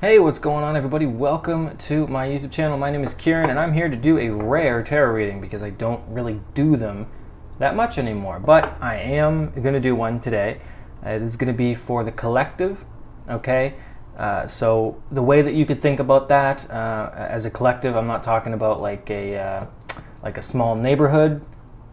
Hey, what's going on, everybody? Welcome to my YouTube channel. My name is Kieran, and I'm here to do a rare tarot reading because I don't really do them that much anymore. But I am going to do one today. It is going to be for the collective, okay? So the way that you could think about that as a collective, I'm not talking about like a small neighborhood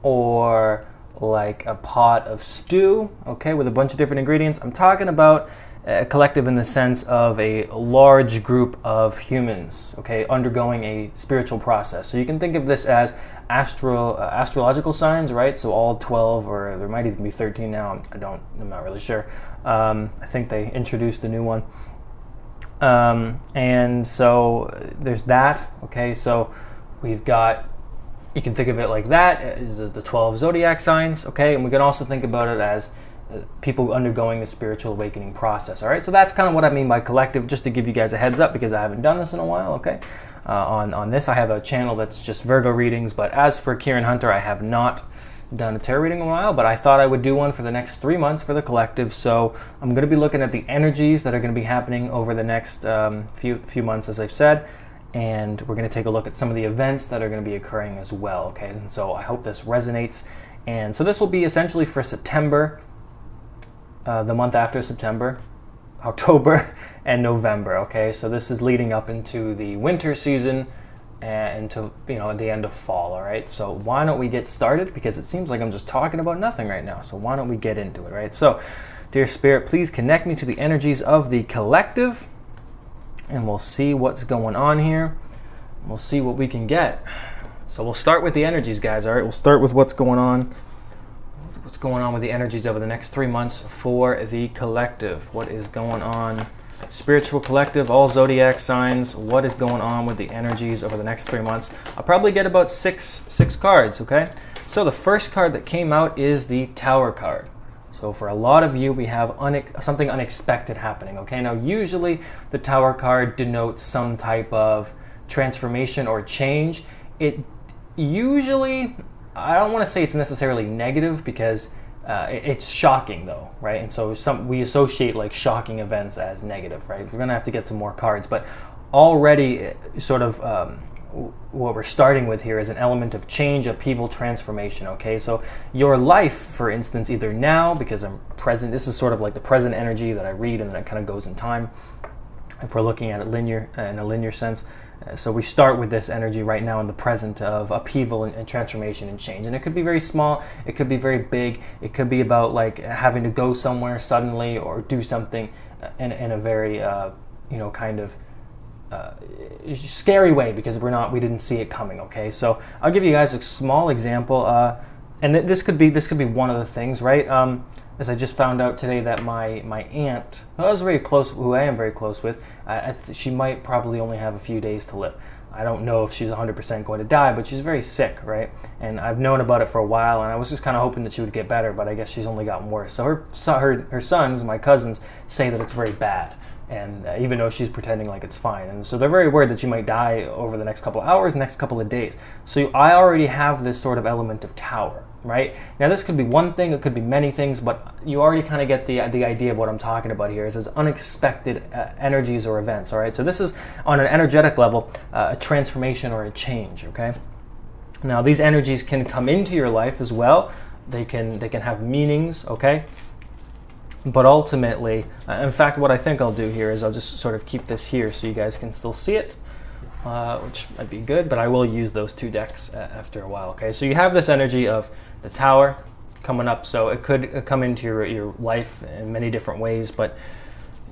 or like a pot of stew, okay, with a bunch of different ingredients. I'm talking about a collective in the sense of a large group of humans, okay, undergoing a spiritual process. So you can think of this as astrological signs, right? So all 12, or there might even be 13 now. I'm not really sure. I think they introduced a new one. And so there's that, okay? So we've got, you can think of it like that, is the 12 zodiac signs, okay? And we can also think about it as people undergoing the spiritual awakening process. All right, so that's kind of what I mean by collective, just to give you guys a heads up because I haven't done this in a while. Okay, on this I have a channel that's just Virgo readings, but as for Kieran Hunter, I have not done a tarot reading in a while, but I thought I would do one for the next 3 months for the collective. So I'm going to be looking at the energies that are going to be happening over the next few months, as I've said, and we're going to take a look at some of the events that are going to be occurring as well. Okay, and so I hope this resonates. And so this will be essentially for September, the month after September, October, and November. Okay, so this is leading up into the winter season and into, at the end of fall. All right, so why don't we get started, because it seems like I'm just talking about nothing right now. So why don't we get into it, right? So dear Spirit, please connect me to the energies of the collective, and we'll see what's going on here. We'll see what we can get. So we'll start with the energies, guys. All right, we'll start with what's going on. What's going on with the energies over the next 3 months for the collective? What is going on? Spiritual collective, all zodiac signs. What is going on with the energies over the next 3 months? I'll probably get about six cards, okay? So the first card that came out is the Tower card. So for a lot of you, we have something unexpected happening, okay? Now, usually the Tower card denotes some type of transformation or change. It usually, I don't want to say it's necessarily negative, because it's shocking though, right? And so we associate like shocking events as negative, right? We're gonna have to get some more cards, but already sort of what we're starting with here is an element of change, upheaval, transformation, okay? So your life, for instance, either now, because I'm present, this is sort of like the present energy that I read, and then it kind of goes in time if we're looking at it in a linear sense. So we start with this energy right now in the present of upheaval and transformation and change. And it could be very small, it could be very big, it could be about like having to go somewhere suddenly or do something in a very, kind of scary way, because we didn't see it coming, okay? So I'll give you guys a small example. And this could be one of the things, right? As I just found out today that my aunt, who I am very close with, she might probably only have a few days to live. I don't know if she's 100% going to die, but she's very sick, right? And I've known about it for a while, and I was just kind of hoping that she would get better, but I guess she's only gotten worse. So her sons, my cousins, say that it's very bad, and even though she's pretending like it's fine. And so they're very worried that she might die over the next couple of hours, next couple of days. So I already have this sort of element of Tower, right? Now this could be one thing, it could be many things, but you already kind of get the idea of what I'm talking about here. Is unexpected energies or events, all right? So this is, on an energetic level, a transformation or a change, okay? Now these energies can come into your life as well. They can have meanings, okay? But ultimately, in fact, what I think I'll do here is I'll just sort of keep this here so you guys can still see it, which might be good, but I will use those two decks after a while, okay? So you have this energy of the Tower coming up, so it could come into your life in many different ways, but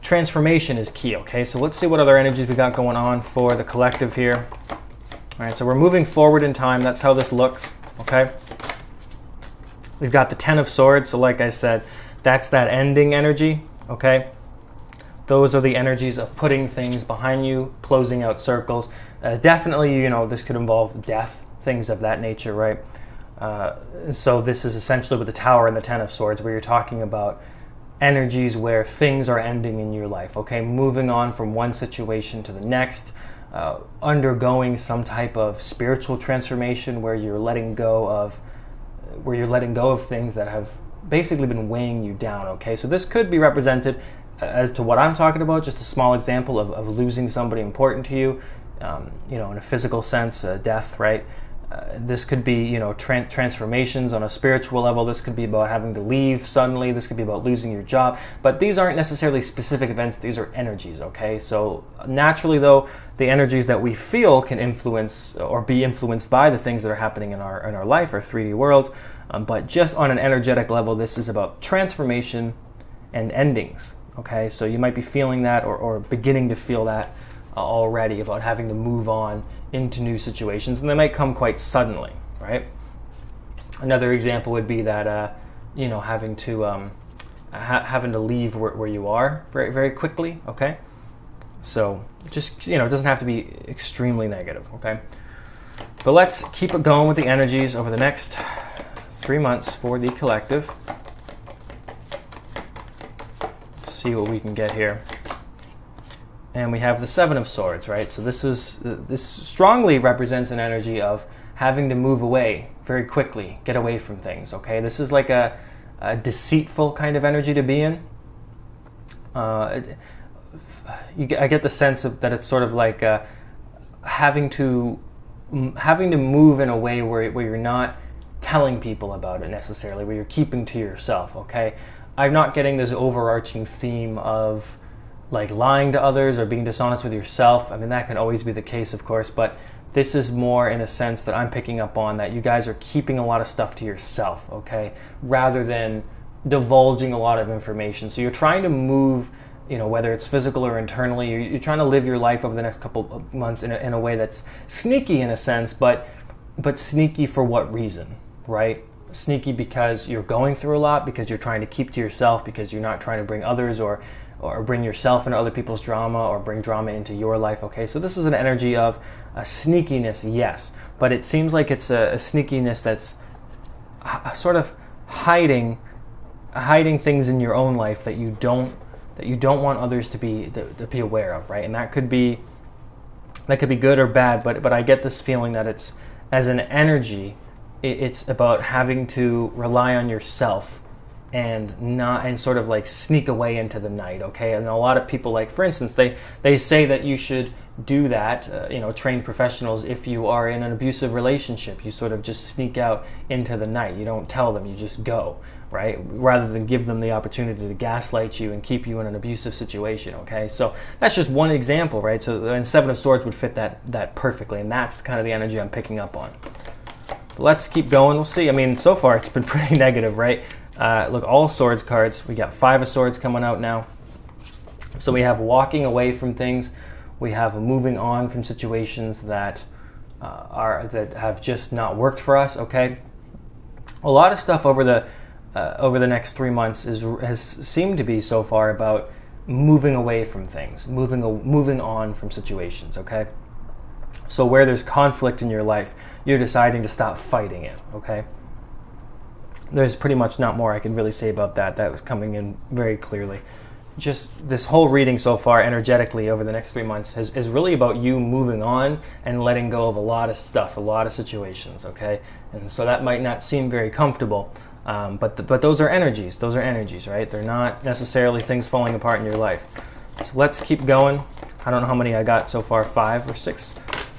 transformation is key, okay? So let's see what other energies we got going on for the collective here. All right, so we're moving forward in time. That's how this looks, okay? We've got the Ten of Swords, so like I said, that's that ending energy, okay? Those are the energies of putting things behind you, closing out circles. Definitely, this could involve death, things of that nature, right? So this is essentially with the Tower and the Ten of Swords, where you're talking about energies where things are ending in your life, okay? Moving on from one situation to the next, undergoing some type of spiritual transformation where you're letting go of things that have basically been weighing you down, okay? So this could be represented as to what I'm talking about, just a small example of losing somebody important to you, in a physical sense, death, right? This could be, transformations on a spiritual level. This could be about having to leave suddenly. This could be about losing your job. But these aren't necessarily specific events. These are energies, okay? So naturally, though, the energies that we feel can influence or be influenced by the things that are happening in our life, our 3D world. But just on an energetic level, this is about transformation and endings, okay? So you might be feeling that or beginning to feel that already, about having to move on into new situations, and they might come quite suddenly, right? Another example would be that having to leave where you are very, very quickly, okay? So just, it doesn't have to be extremely negative, okay? But let's keep it going with the energies over the next 3 months for the collective. See what we can get here. And we have the Seven of Swords, right? So this strongly represents an energy of having to move away very quickly, get away from things, okay? This is like a deceitful kind of energy to be in. I get the sense that it's sort of like having to move in a way where you're not telling people about it necessarily, where you're keeping to yourself, okay? I'm not getting this overarching theme of like lying to others or being dishonest with yourself. I mean, that can always be the case, of course, but this is more in a sense that I'm picking up on, that you guys are keeping a lot of stuff to yourself, okay, rather than divulging a lot of information. So you're trying to move, whether it's physical or internally, you're trying to live your life over the next couple of months in a way that's sneaky in a sense, but sneaky for what reason, right? Sneaky because you're going through a lot, because you're trying to keep to yourself, because you're not trying to bring others or bring yourself into other people's drama or bring drama into your life, okay? So this is an energy of a sneakiness, yes, but it seems like it's a sneakiness that's sort of hiding things in your own life that you don't want others to be aware of, right? And that could be good or bad, but I get this feeling that it's, as an energy, it's about having to rely on yourself and sort of like sneak away into the night, okay? And a lot of people, like for instance, they say that you should do that, trained professionals, if you are in an abusive relationship, you sort of just sneak out into the night. You don't tell them, you just go, right? Rather than give them the opportunity to gaslight you and keep you in an abusive situation, okay? So that's just one example, right? So, and Seven of Swords would fit that perfectly, and that's kind of the energy I'm picking up on. But let's keep going, we'll see. I mean, so far it's been pretty negative, right? Look, all swords cards. We got Five of Swords coming out now. So we have walking away from things. We have moving on from situations that have just not worked for us. Okay, a lot of stuff over the next 3 months has seemed to be so far about moving away from things, moving on from situations. Okay, so where there's conflict in your life, you're deciding to stop fighting it. Okay. There's pretty much not more I can really say about that. That was coming in very clearly. Just this whole reading so far, energetically, over the next 3 months, is really about you moving on and letting go of a lot of stuff, a lot of situations, okay? And so that might not seem very comfortable, but those are energies. Those are energies, right? They're not necessarily things falling apart in your life. So let's keep going. I don't know how many I got so far, 5 or 6.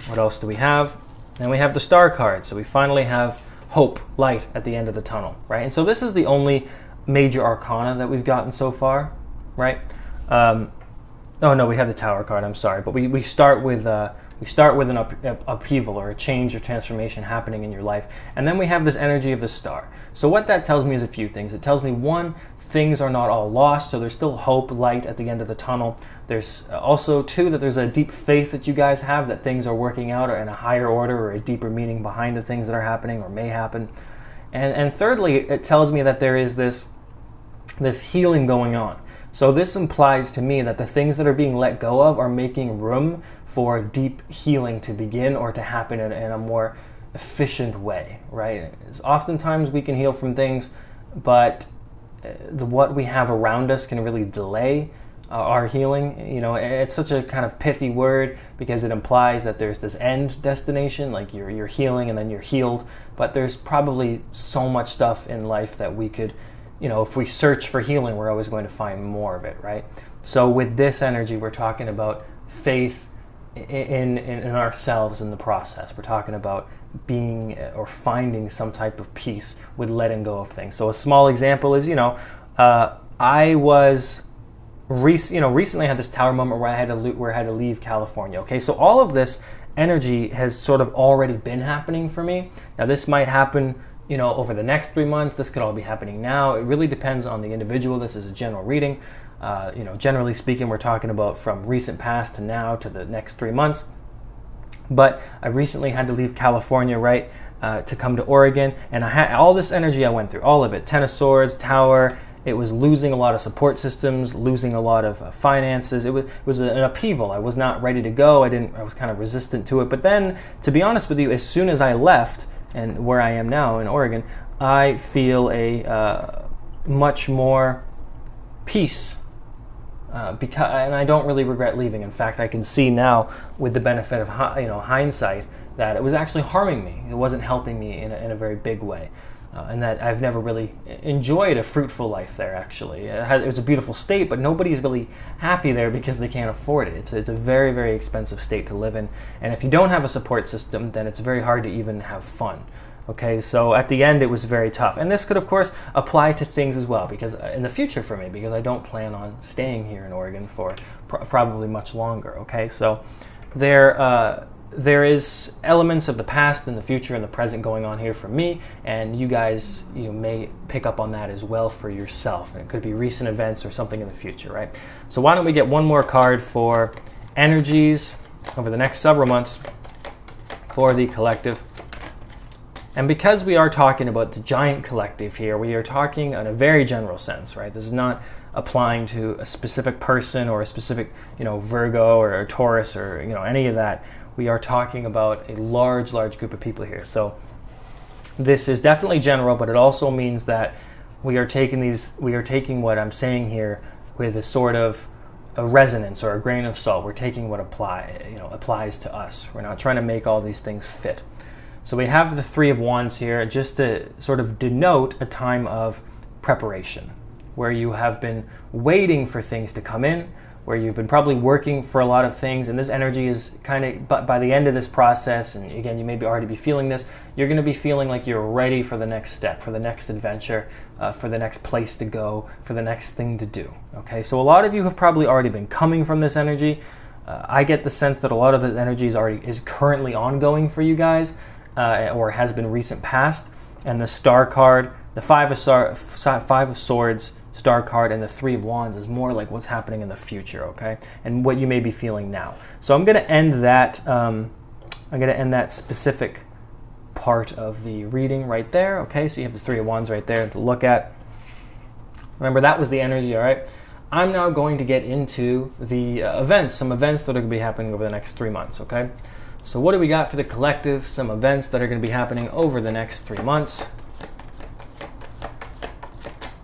What else do we have? And we have the Star card. So we finally have hope, light at the end of the tunnel, right? And so this is the only major arcana that we've gotten so far, right? Oh no, we have the Tower card. I'm sorry, but we start with an upheaval or a change or transformation happening in your life, and then we have this energy of the Star. So what that tells me is a few things. It tells me, one, things are not all lost, so there's still hope, light at the end of the tunnel. There's also, two, that there's a deep faith that you guys have that things are working out or in a higher order or a deeper meaning behind the things that are happening or may happen. And thirdly, it tells me that there is this healing going on. So this implies to me that the things that are being let go of are making room for deep healing to begin or to happen in a more efficient way, right? Oftentimes we can heal from things, but what we have around us can really delay our healing. It's such a kind of pithy word because it implies that there's this end destination, like you're healing and then you're healed, but there's probably so much stuff in life that we could, if we search for healing, we're always going to find more of it, right? So with this energy, we're talking about faith in ourselves in the process. We're talking about being or finding some type of peace with letting go of things. So a small example is, I was recently had this tower moment where I had to leave California. Okay, so all of this energy has sort of already been happening for me. Now this might happen, over the next 3 months. This could all be happening now. It really depends on the individual. This is a general reading. Generally speaking, we're talking about from recent past to now to the next 3 months. But I recently had to leave California, right, to come to Oregon, and I had all this energy I went through, all of it. Ten of Swords, Tower. It was losing a lot of support systems, losing a lot of finances. It was an upheaval. I was not ready to go. I was kind of resistant to it. But then, to be honest with you, as soon as I left, and where I am now in Oregon, I feel a much more peace. And I don't really regret leaving. In fact, I can see now, with the benefit of hindsight, that it was actually harming me. It wasn't helping me in a very big way, and that I've never really enjoyed a fruitful life there. Actually, it was a beautiful state, but nobody's really happy there because they can't afford it. It's a very, very expensive state to live in, and if you don't have a support system, then it's very hard to even have fun. Okay, so at the end it was very tough. And this could, of course, apply to things as well, because in the future for me, because I don't plan on staying here in Oregon for probably much longer. Okay, so there is elements of the past and the future and the present going on here for me, and you guys may pick up on that as well for yourself. And it could be recent events or something in the future, right? So why don't we get one more card for energies over the next several months for the collective. And because we are talking about the giant collective here, we are talking in a very general sense, right? This is not applying to a specific person or a specific, Virgo or a Taurus or, any of that. We are talking about a large group of people here. So this is definitely general, but it also means that we are taking what I'm saying here with a sort of a resonance or a grain of salt. We're taking what applies to us. We're not trying to make all these things fit. So we have the Three of Wands here just to sort of denote a time of preparation, where you have been waiting for things to come in, where you've been probably working for a lot of things, and this energy is kind of, but by the end of this process, and again, you may already be feeling this, you're going to be feeling like you're ready for the next step, for the next adventure, for the next place to go, for the next thing to do. Okay, so a lot of you have probably already been coming from this energy. I get the sense that a lot of this energy is currently ongoing for you guys. Or has been recent past, and the Star card, the Five of Swords Star card, and the Three of Wands is more like what's happening in the future, okay, and what you may be feeling now. So I'm going to end that. I'm going to end that specific part of the reading right there. Okay, so you have the Three of Wands right there to look at. Remember, that was the energy. All right. I'm now going to get into the some events that are going to be happening over the next 3 months. Okay. So what do we got for the collective? Some events that are going to be happening over the next 3 months.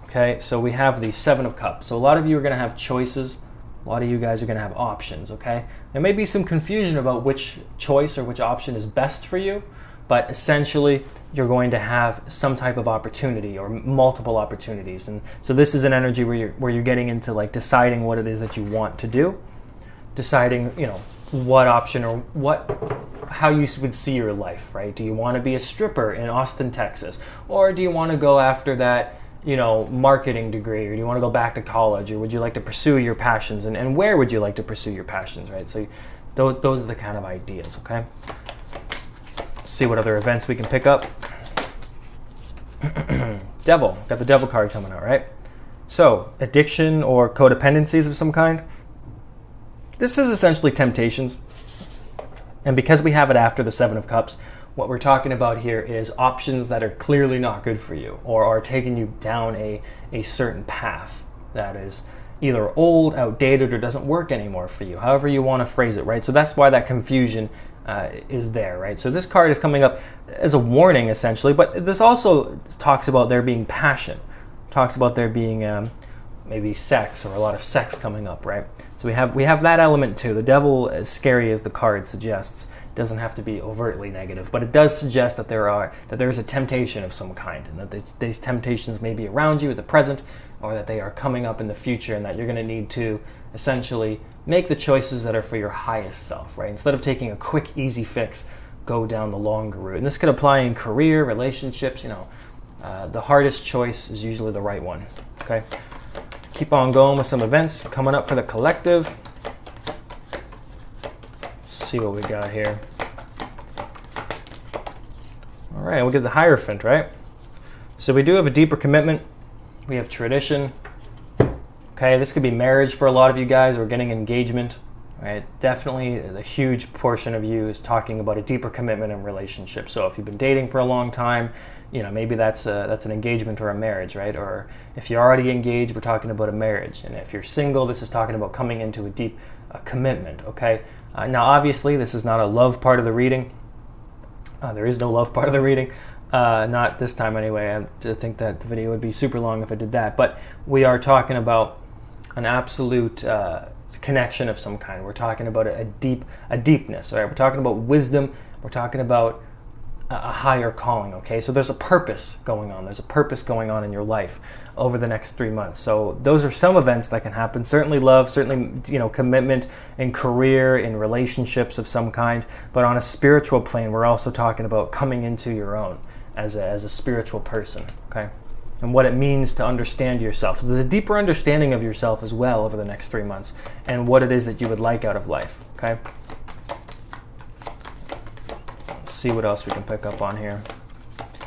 Okay, so we have the Seven of Cups. So a lot of you are going to have choices. A lot of you guys are going to have options, okay? There may be some confusion about which choice or which option is best for you, but essentially you're going to have some type of opportunity or multiple opportunities. And so this is an energy where you're getting into like deciding what it is that you want to do, deciding, what option or how you would see your life, right? Do you want to be a stripper in Austin, Texas? Or do you want to go after that, marketing degree? Or do you want to go back to college? Or would you like to pursue your passions? And where would you like to pursue your passions, right? So those are the kind of ideas, okay? Let's see what other events we can pick up. Devil. Got the Devil card coming out, right? So, addiction or codependencies of some kind. This is essentially temptations. And because we have it after the Seven of Cups, what we're talking about here is options that are clearly not good for you or are taking you down a certain path that is either old, outdated, or doesn't work anymore for you, however you want to phrase it, right? So that's why that confusion is there, right? So this card is coming up as a warning, essentially, but this also talks about there being passion, talks about there being maybe sex or a lot of sex coming up, right? So we have that element too. The devil, as scary as the card suggests, doesn't have to be overtly negative, but it does suggest that there is a temptation of some kind, and that these temptations may be around you at the present, or that they are coming up in the future, and that you're going to need to essentially make the choices that are for your highest self, right? Instead of taking a quick, easy fix, go down the longer route. And this could apply in career, relationships, the hardest choice is usually the right one, okay? Keep on going with some events coming up for the collective. Let's see what we got here. All right, we'll get the Hierophant, right? So we do have a deeper commitment. We have tradition. Okay, this could be marriage for a lot of you guys, or getting engagement, right? Definitely a huge portion of you is talking about a deeper commitment in relationship. So if you've been dating for a long time, maybe that's an engagement or a marriage, right? Or if you're already engaged, we're talking about a marriage. And if you're single, this is talking about coming into a deep commitment, okay? Now, obviously, this is not a love part of the reading. There is no love part of the reading. Not this time anyway. I think that the video would be super long if I did that. But we are talking about an absolute connection of some kind. We're talking about a deepness, all right? We're talking about wisdom. We're talking about a higher calling, okay? So there's a purpose going on. There's a purpose going on in your life over the next 3 months. So those are some events that can happen. Certainly love, certainly, commitment in career, in relationships of some kind. But on a spiritual plane, we're also talking about coming into your own as a spiritual person, okay? And what it means to understand yourself. So there's a deeper understanding of yourself as well over the next 3 months, and what it is that you would like out of life, okay? See what else we can pick up on here.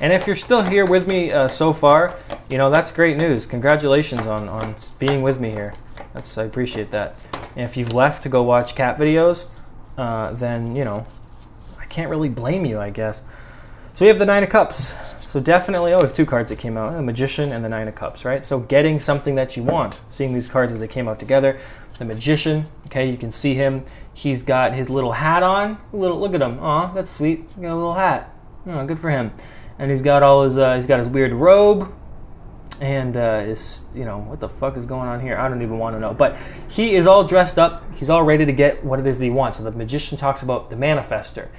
And if you're still here with me so far, that's great news. Congratulations on being with me here. I appreciate that. And if you've left to go watch cat videos, then I can't really blame you, I guess. So we have the Nine of Cups. So definitely, we have two cards that came out, the Magician and the Nine of Cups, right? So getting something that you want, seeing these cards as they came out together. The Magician, okay, you can see him. He's got his little hat on. Look at him. Aw, that's sweet. He's got a little hat. Oh, good for him. And he's got he's got his weird robe. And what the fuck is going on here? I don't even want to know. But he is all dressed up. He's all ready to get what it is that he wants. So the Magician talks about the manifester,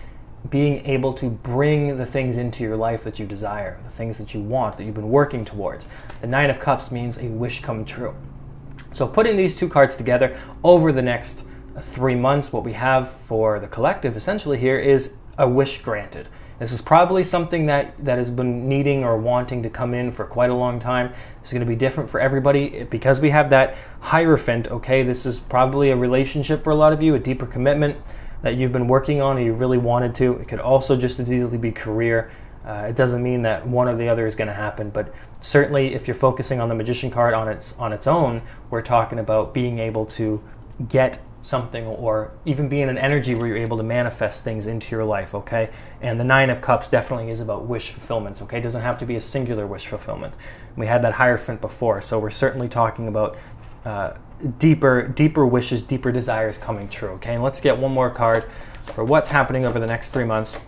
being able to bring the things into your life that you desire, the things that you want, that you've been working towards. The Nine of Cups means a wish come true. So putting these two cards together over the next 3 months, what we have for the collective essentially here is a wish granted. This is probably something that has been needing or wanting to come in for quite a long time. It's going to be different for everybody because we have that Hierophant, okay? This is probably a relationship for a lot of you, a deeper commitment that you've been working on or you really wanted to. It could also just as easily be career. It doesn't mean that one or the other is going to happen, but certainly if you're focusing on the Magician card on its own, we're talking about being able to get something or even be in an energy where you're able to manifest things into your life, okay? And the Nine of Cups definitely is about wish fulfillments, okay? It doesn't have to be a singular wish fulfillment. We had that Hierophant before, so we're certainly talking about deeper wishes, deeper desires coming true, okay? And let's get one more card for what's happening over the next 3 months.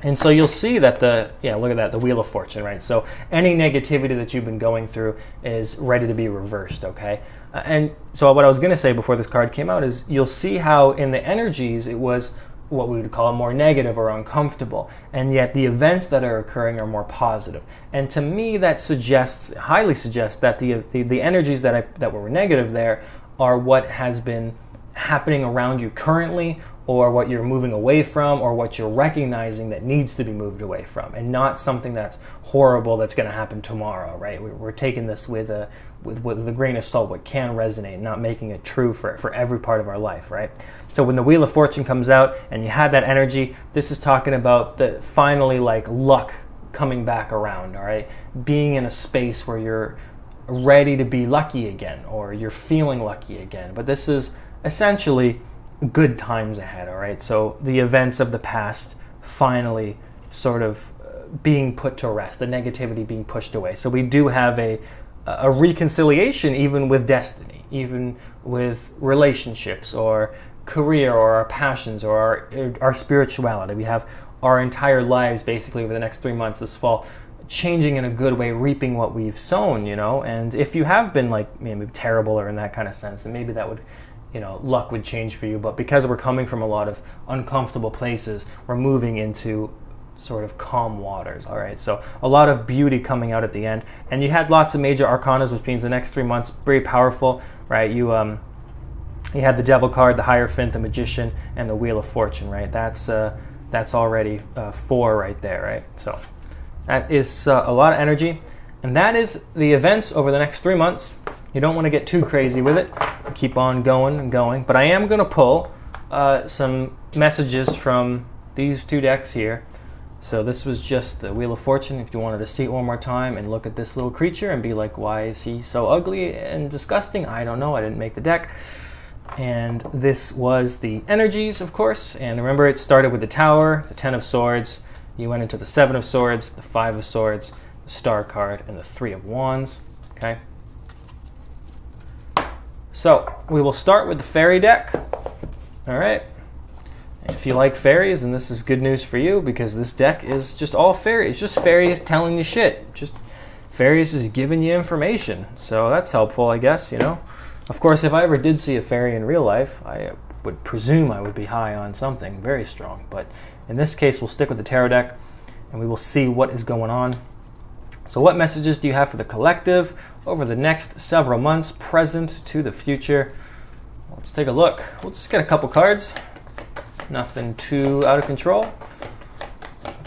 And so you'll see that look at that, the Wheel of Fortune, right? So any negativity that you've been going through is ready to be reversed, okay? And so what I was going to say before this card came out is you'll see how in the energies it was what we would call more negative or uncomfortable, and yet the events that are occurring are more positive. And to me, that highly suggests that the energies that were negative there are what has been happening around you currently, or what you're moving away from, or what you're recognizing that needs to be moved away from, and not something that's horrible that's going to happen tomorrow, right? We're taking this with a grain of salt, what can resonate, not making it true for every part of our life, right? So when the Wheel of Fortune comes out and you have that energy, this is talking about the finally luck coming back around, all right? Being in a space where you're ready to be lucky again, or you're feeling lucky again. But this is essentially good times ahead, all right? So the events of the past finally sort of being put to rest, the negativity being pushed away. So we do have a reconciliation even with destiny, even with relationships or career or our passions or our spirituality. We have our entire lives basically over the next 3 months this fall changing in a good way, reaping what we've sown, And if you have been maybe terrible or in that kind of sense, then maybe that would luck would change for you. But because we're coming from a lot of uncomfortable places, we're moving into sort of calm waters, all right? So a lot of beauty coming out at the end. And you had lots of major arcanas, which means the next 3 months, very powerful, right? You have the Devil card, the Hierophant, the Magician, and the Wheel of Fortune, right? That's already 4 right there, right? So that is a lot of energy. And that is the events over the next 3 months. You don't want to get too crazy with it. Keep on going and going. But I am going to pull some messages from these 2 decks here. So this was just the Wheel of Fortune. If you wanted to see it one more time and look at this little creature and be like, why is he so ugly and disgusting? I don't know. I didn't make the deck. And this was the energies, of course. And remember, it started with the Tower, the 10 of Swords. You went into the 7 of Swords, the 5 of Swords, the Star card, and the 3 of Wands. Okay. So we will start with the Fairy deck. All right. If you like fairies, then this is good news for you, because this deck is just all fairies. It's just fairies telling you shit. Just fairies is giving you information. So that's helpful, I guess, you know. Of course, if I ever did see a fairy in real life, I would presume I would be high on something very strong. But in this case, we'll stick with the tarot deck, and we will see what is going on. So what messages do you have for the collective over the next several months, present to the future? Let's take a look. We'll just get a couple cards. Nothing too out of control.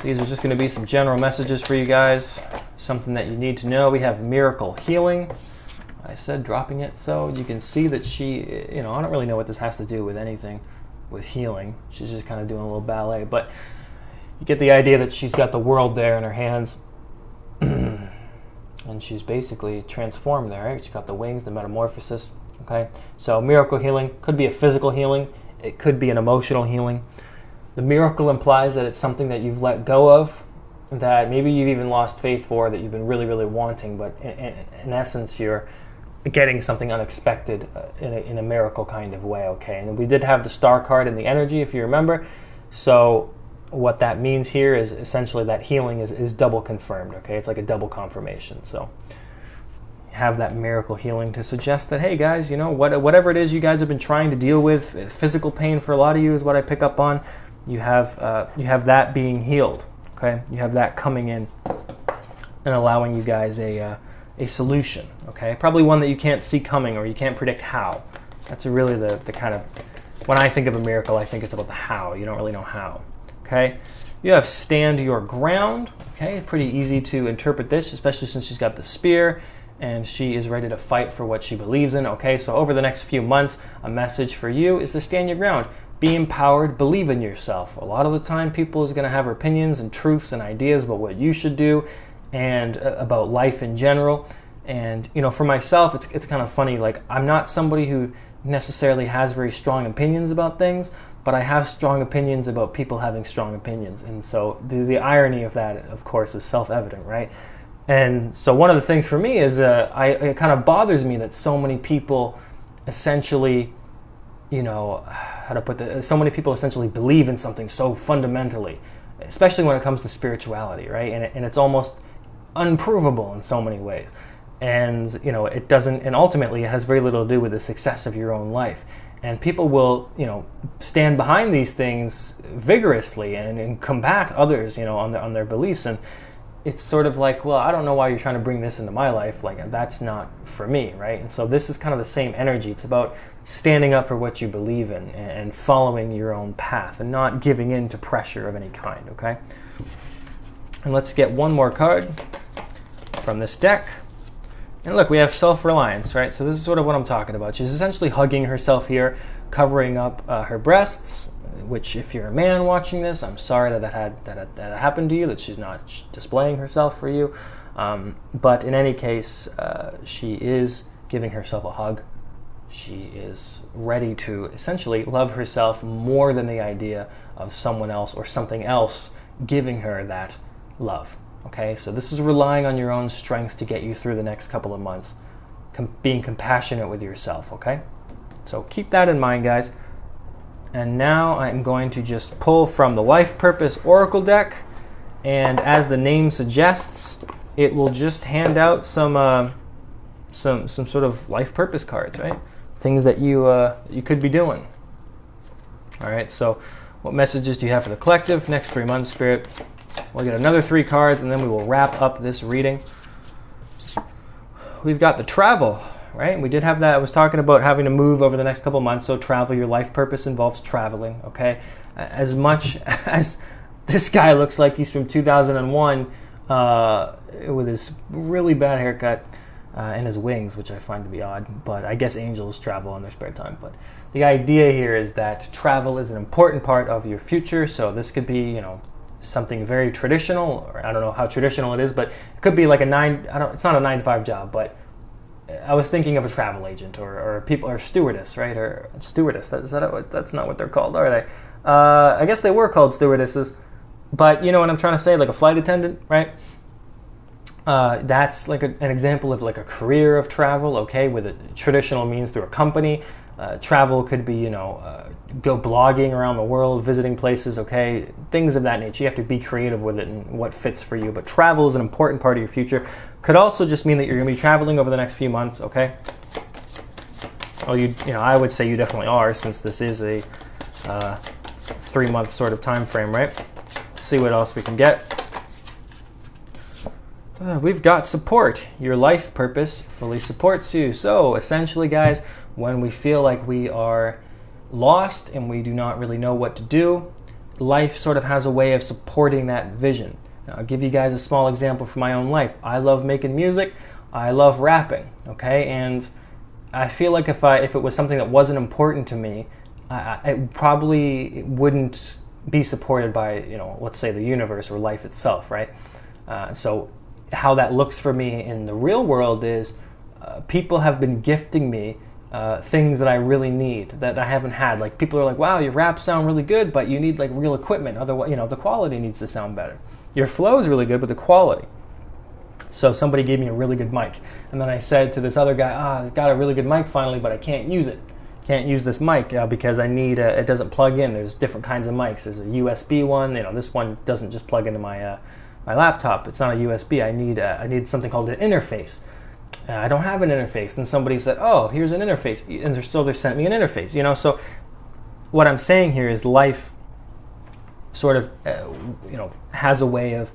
These are just going to be some general messages for you guys. Something that you need to know. We have miracle healing. I said dropping it so you can see that she, you know, I don't really know what this has to do with anything with healing. She's just kind of doing a little ballet. But you get the idea that she's got the world there in her hands. And she's basically transformed there, right? She's got the wings, the metamorphosis. Okay, so miracle healing could be a physical healing. It could be an emotional healing. The miracle implies that it's something that you've let go of, that maybe you've even lost faith for, that you've been really, really wanting, but in essence, you're getting something unexpected in a miracle kind of way, okay? And we did have the Star card in the energy, if you remember. So what that means here is essentially that healing is double confirmed, okay? It's like a double confirmation. So have that miracle healing to suggest that, hey guys, you know, whatever it is you guys have been trying to deal with, physical pain for a lot of you is what I pick up on. You have that being healed, okay? You have that coming in and allowing you guys a solution, okay? Probably one that you can't see coming or you can't predict how. That's really the kind of, when I think of a miracle, I think it's about the how. You don't really know how, okay? You have stand your ground, okay? Pretty easy to interpret this, especially since she's got the spear and she is ready to fight for what she believes in, okay? So over the next few months, a message for you is to stand your ground. Be empowered, believe in yourself. A lot of the time, people is going to have opinions and truths and ideas about what you should do and about life in general. And, you know, for myself, it's kind of funny. Like, I'm not somebody who necessarily has very strong opinions about things, but I have strong opinions about people having strong opinions. And so the irony of that, of course, is self-evident, right? And so one of the things for me is it kind of bothers me that so many people essentially, you know, how to put that, so many people essentially believe in something so fundamentally, especially when it comes to spirituality, right? And it's almost unprovable in so many ways. And, you know, it doesn't, and ultimately it has very little to do with the success of your own life. And people will, you know, stand behind these things vigorously and combat others, you know, on their beliefs. And it's sort of like, well, I don't know why you're trying to bring this into my life. Like, that's not for me, right? And so this is kind of the same energy. It's about standing up for what you believe in and following your own path and not giving in to pressure of any kind, okay? And let's get one more card from this deck. And look, we have Self-Reliance, right? So this is sort of what I'm talking about. She's essentially hugging herself here, covering up her breasts, which if you're a man watching this, I'm sorry that happened to you, that she's not displaying herself for you. But in any case, she is giving herself a hug. She is ready to essentially love herself more than the idea of someone else or something else giving her that love. Okay, so this is relying on your own strength to get you through the next couple of months, being compassionate with yourself, okay? So keep that in mind, guys. And now I'm going to just pull from the Life Purpose Oracle deck, and as the name suggests, it will just hand out some sort of life purpose cards, right? Things that you could be doing. All right, so what messages do you have for the collective? Next 3 months, Spirit. We'll get another 3 cards, and then we will wrap up this reading. We've got the Travel, right? We did have that. I was talking about having to move over the next couple months, so travel, your life purpose involves traveling, okay? As much as this guy looks like he's from 2001 with his really bad haircut and his wings, which I find to be odd, but I guess angels travel in their spare time. But the idea here is that travel is an important part of your future, so this could be, you know, something very traditional, or I don't know how traditional it is, but it could be like it's not a 9 to 5 job, but I was thinking of a travel agent or stewardess, right? Or stewardess. That's not what they're called, are they? I guess they were called stewardesses, but you know what I'm trying to say, like a flight attendant, right? That's like an example of like a career of travel, okay, with a traditional means through a company. Travel could be, you know, go blogging around the world, visiting places, okay, things of that nature. You have to be creative with it and what fits for you. But travel is an important part of your future. Could also just mean that you're going to be traveling over the next few months, okay? Well, you know, I would say you definitely are, since this is a 3-month sort of time frame, right? Let's see what else we can get. We've got support. Your life purpose fully supports you. So essentially, guys, when we feel like we are lost and we do not really know what to do, life sort of has a way of supporting that vision. Now, I'll give you guys a small example from my own life. I love making music. I love rapping, okay? And I feel like if it was something that wasn't important to me, it probably wouldn't be supported by, you know, let's say the universe or life itself, right? So how that looks for me in the real world is people have been gifting me things that I really need that I haven't had. Like, people are like, wow, your raps sound really good, but you need like real equipment. Otherwise, you know, the quality needs to sound better. Your flow is really good, but the quality. So somebody gave me a really good mic, and then I said to this other guy, I've got a really good mic finally, but I can't use it. Can't use this mic because I need it doesn't plug in. There's different kinds of mics. There's a USB one. You know, this one doesn't just plug into my my laptop. It's not a USB. I need something called an interface. I don't have an interface. And somebody said, oh, here's an interface. And so they sent me an interface. You know, so what I'm saying here is life sort of, you know, has a way of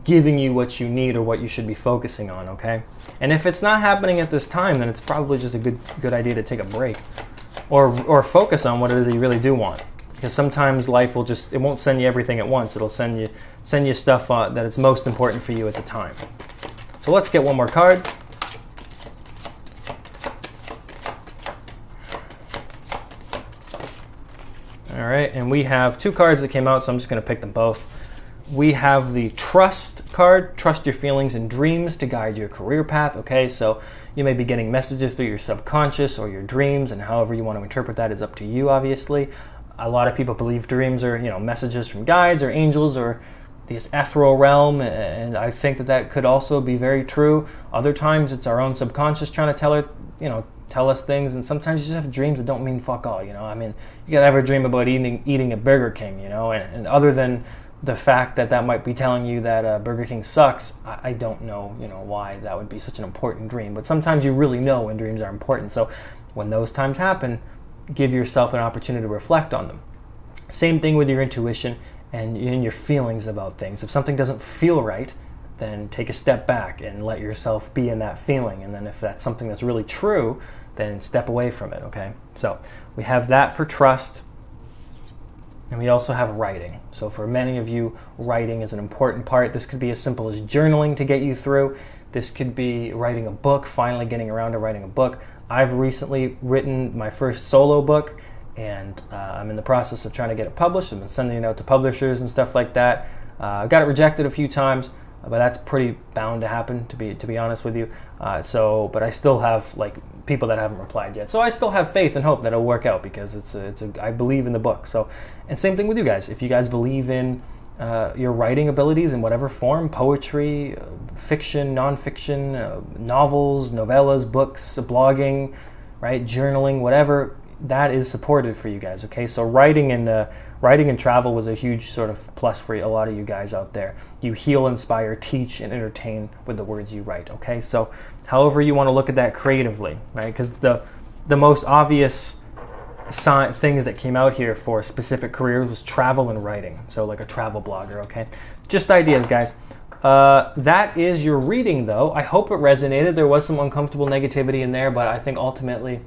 giving you what you need or what you should be focusing on, okay? And if it's not happening at this time, then it's probably just a good idea to take a break or focus on what it is that you really do want. Because sometimes life will it won't send you everything at once. It'll send you stuff that is most important for you at the time. So let's get one more card. All right, and we have 2 cards that came out, so I'm just going to pick them both. We have the Trust card. Trust your feelings and dreams to guide your career path. Okay, so you may be getting messages through your subconscious or your dreams, and however you want to interpret that is up to you, obviously. A lot of people believe dreams are, you know, messages from guides or angels or this ethereal realm, and I think that could also be very true. Other times it's our own subconscious trying to tell us things, and sometimes you just have dreams that don't mean fuck all, you know. I mean, you could have a dream about eating a Burger King, you know, and other than the fact that might be telling you that Burger King sucks, I don't know, you know, why that would be such an important dream. But sometimes you really know when dreams are important. So when those times happen, give yourself an opportunity to reflect on them. Same thing with your intuition and your feelings about things. If something doesn't feel right, then take a step back and let yourself be in that feeling. And then if that's something that's really true, then step away from it, okay? So we have that for trust. And we also have writing. So for many of you, writing is an important part. This could be as simple as journaling to get you through. This could be writing a book, finally getting around to writing a book. I've recently written my first solo book, and I'm in the process of trying to get it published. I've been sending it out to publishers and stuff like that. I got it rejected a few times, but that's pretty bound to happen, to be honest with you. But I still have like people that haven't replied yet. So I still have faith and hope that it'll work out because I believe in the book. So, and same thing with you guys. If you guys believe in your writing abilities in whatever form, poetry, fiction, nonfiction, novels, novellas, books, blogging, right, journaling, whatever, that is supported for you guys, okay? So writing and travel was a huge sort of plus for a lot of you guys out there. You heal, inspire, teach, and entertain with the words you write, okay? So however you want to look at that creatively, right? Because the most obvious things that came out here for specific careers was travel and writing. So like a travel blogger, okay? Just ideas, guys. that is your reading, though. I hope it resonated. There was some uncomfortable negativity in there, but I think ultimately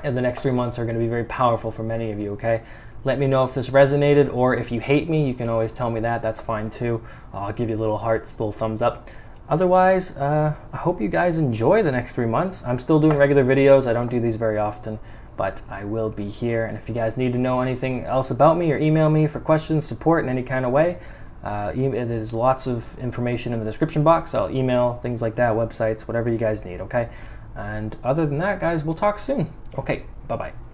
the next 3 months are going to be very powerful for many of you, okay? Let me know if this resonated, or if you hate me, you can always tell me that. That's fine, too. I'll give you little hearts, little thumbs up. Otherwise, I hope you guys enjoy the next 3 months. I'm still doing regular videos. I don't do these very often, but I will be here. And if you guys need to know anything else about me, or email me for questions, support in any kind of way, there's lots of information in the description box. I'll email, things like that, websites, whatever you guys need, okay? And other than that, guys, we'll talk soon. Okay, bye-bye.